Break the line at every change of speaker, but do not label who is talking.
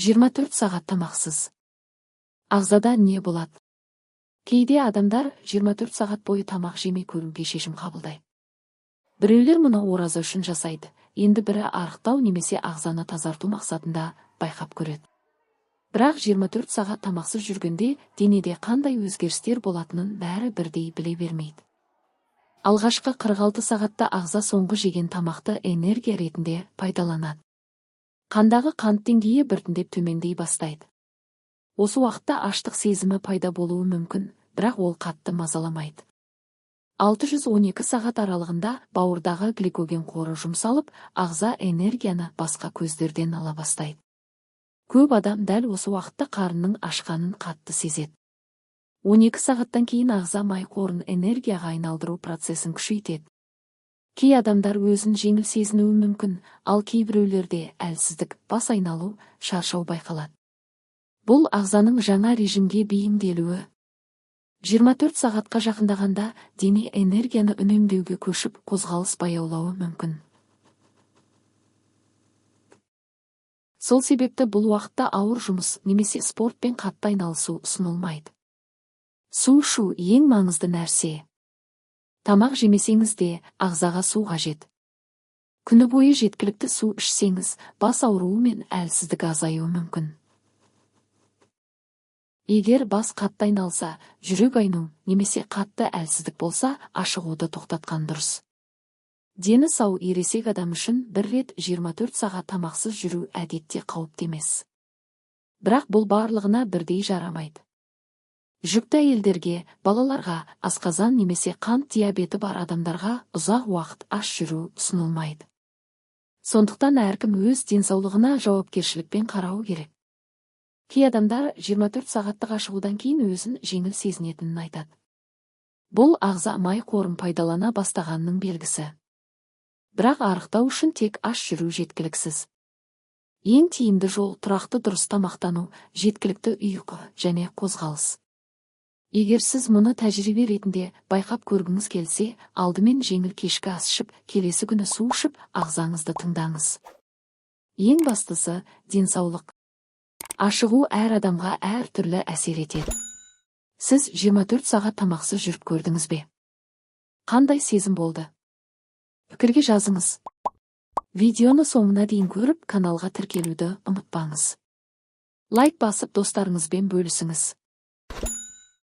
24 сағат тамақсыз. Ағзада не болады? Кейде адамдар 24 сағат бойы тамақ жемей көруге шешім қабылдайды. Біреулер мұны ораза үшін жасайды, енді бірі арықтау немесе ағзаны тазарту мақсатында байқап көреді. Бірақ 24 сағат тамақсыз жүргенде денеде қандай өзгерістер болатынын бәрі бірдей біле бермейді. Алғашқы 46 сағатта ағза соңғы жеген тамақты энергия ретінде пайдаланады. Қандағы қант деңгейі біртіндеп төмендей бастайды. Осы уақытта аштық сезімі пайда болуы мүмкін, бірақ ол қатты мазаламайды. 612 сағат аралығында бауырдағы гликоген қоры жұмсалып, ағза энергияны басқа көздерден ала бастайды. Көп адам дәл осы уақытта қарынның ашқанын қатты сезеді. 12 сағаттан кейін ағза май қорын энергияға айналдыру процесін күшейтеді. Кей адамдар өзін жеңіл сезінуі мүмкін, ал кейбіреулерде әлсіздік, бас айналу, шаршау байқалады. Бұл ағзаның жаңа режимге бейімделуі. 24 сағатқа жақындағанда дене энергияны үнемдеуге көшіп, қозғалыс баяулауы мүмкін. Сол себепті бұл уақытта ауыр жұмыс немесе спортпен қатты айналысу ұсынылмайды. Су ішу ең маңызды нәрсе. Тамақ жемесеңіз де ағзаға су қажет. Күні бойы жеткілікті су ішсеңіз, бас ауруы мен әлсіздік азаюы мүмкін. Егер бас қатты айналса, жүрек айну немесе қатты әлсіздік болса, ашығуды тоқтатқан дұрыс. Дені сау ересек адам үшін бір рет 24 сағат тамақсыз жүру әдетте қауіпті емес. Бірақ бұл барлығына бірдей жарамайды. Жүкті әйелдерге, балаларға, асқазан немесе қант диабеті бар адамдарға ұзақ уақыт аш жүру ұсынылмайды. Сондықтан әркім өз денсаулығына жауапкершілікпен қарауы керек. Кей адамдар 24 сағаттық ашығудан кейін өзін жеңіл сезінетінін айтады. Бұл ағза май қорын пайдалана бастағанның белгісі. Бірақ арықтау үшін тек аш жүру жеткіліксіз. Ең тиімді жол тұрақты дұрыс тамақтану, жеткілікті ұйқы және қозғалыс. Егер сіз мұны тәжірибе ретінде байқап көргіңіз келсе, алдымен жеңіл кешкі ас ішіп, келесі күні су ішіп, ағзаңызды тыңдаңыз. Ең бастысы денсаулық. Ашығу әр адамға әр түрлі әсер етеді. Сіз 24 сағат тамақсыз жүріп көрдіңіз бе? Қандай сезім болды? Пікірге жазыңыз. Видеоны соңына дейін көріп, каналға тіркелуді ұмытпаңыз. Лайк басып достарыңызбен бөлісіңіз.